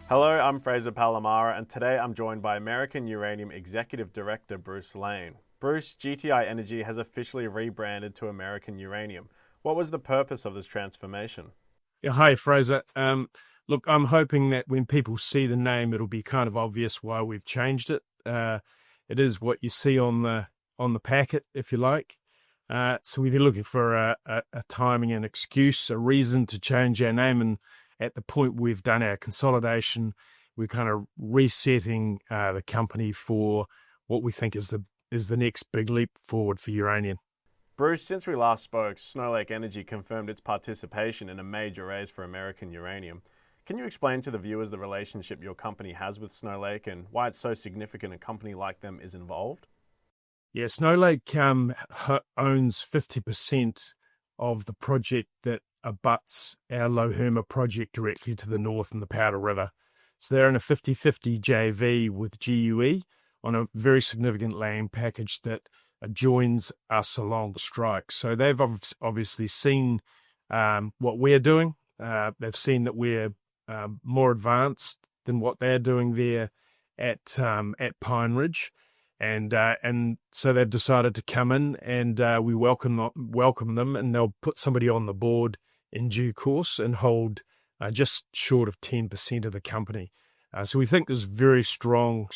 Hello, I'm Fraser Palamara, and today I'm joined by American Uranium Executive Director Bruce Lane. Bruce, GTI Energy has officially rebranded to American Uranium. What was the purpose of this transformation? Yeah, hi, Fraser. Look, I'm hoping that when people see the name, it'll be kind of obvious why we've changed it. It is what you see on the packet, if you like. So we've been looking for a timing, an excuse, a reason to change our name. And at the point we've done our consolidation, we're kind of resetting the company for what we think is the next big leap forward for uranium. Bruce, since we last spoke, Snow Lake Energy confirmed its participation in a major raise for American Uranium. Can you explain to the viewers the relationship your company has with Snow Lake and why it's so significant a company like them is involved? Yeah, Snow Lake owns 50% of the project that abuts our Lo Herma project directly to the north in the Powder River. So they're in a 50-50 JV with GUE on a very significant land package that joins us along the strike. So they've obviously seen what we're doing. They've seen that we're more advanced than what they're doing there at Pine Ridge. And so they've decided to come in, and we welcome them, and they'll put somebody on the board in due course and hold just short of 10% of the company. So we think there's very strong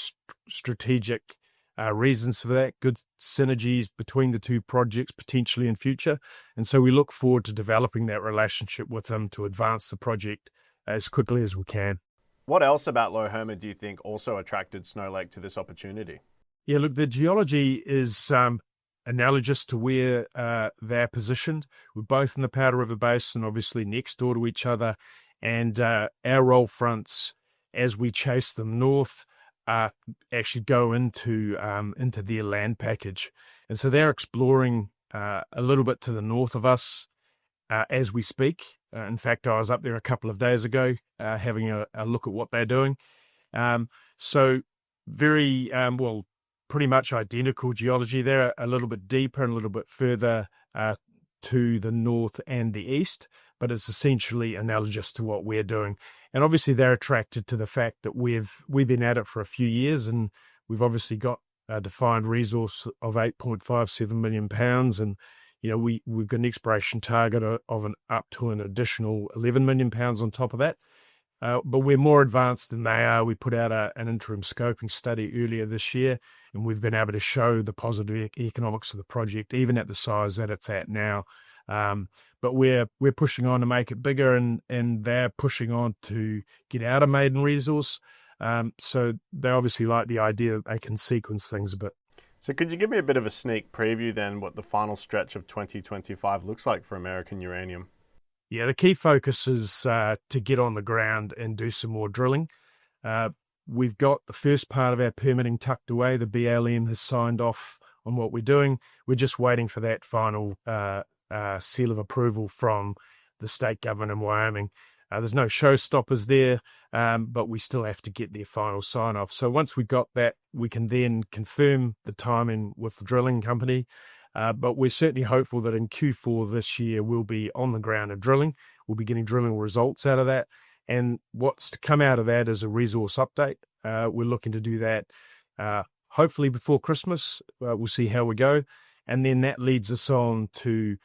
strategic reasons for that, good synergies between the two projects potentially in future. And so we look forward to developing that relationship with them to advance the project as quickly as we can. What else about Lo Herma do you think also attracted Snow Lake to this opportunity? Yeah, look, the geology is analogous to where they're positioned. We're both in the Powder River Basin, obviously next door to each other, and our roll fronts, as we chase them north, actually go into their land package. And so they're exploring a little bit to the north of us as we speak. In fact, I was up there a couple of days ago having a look at what they're doing. So very, pretty much identical geology there, a little bit deeper and a little bit further to the north and the east, but it's essentially analogous to what we're doing. And obviously they're attracted to the fact that we've been at it for a few years, and we've obviously got a defined resource of 8.57 million pounds, and we've got an exploration target of up to an additional 11 million pounds on top of that. But we're more advanced than they are. We put out an interim scoping study earlier this year, and we've been able to show the positive economics of the project, even at the size that it's at now. But we're pushing on to make it bigger, and they're pushing on to get out of maiden resource. So they obviously like the idea that they can sequence things a bit. So could you give me a bit of a sneak preview then what the final stretch of 2025 looks like for American Uranium? Yeah, the key focus is to get on the ground and do some more drilling. We've got the first part of our permitting tucked away. The BLM has signed off on what we're doing. We're just waiting for that final seal of approval from the state government in Wyoming. There's no showstoppers there, but we still have to get their final sign-off. So once we've got that, we can then confirm the timing with the drilling company. But we're certainly hopeful that in Q4 this year, we'll be on the ground and drilling. We'll be getting drilling results out of that. And what's to come out of that is a resource update. We're looking to do that hopefully before Christmas. We'll see how we go. And then that leads us on to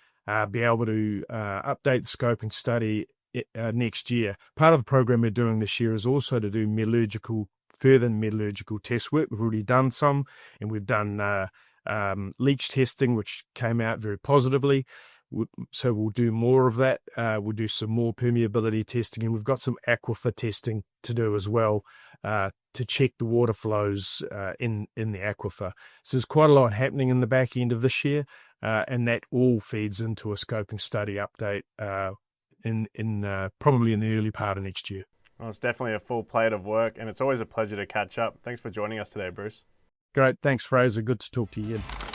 be able to update the scoping study next year. Part of the program we're doing this year is also to do further metallurgical test work. We've already done some, and we've done leach testing, which came out very positively. So we'll do more of that. We'll do some more permeability testing, and we've got some aquifer testing to do as well to check the water flows in the aquifer. So there's quite a lot happening in the back end of this year, and that all feeds into a scoping study update in probably in the early part of next year. Well, it's definitely a full plate of work, and it's always a pleasure to catch up. Thanks for joining us today, Bruce. Great. Thanks, Fraser. Good to talk to you again.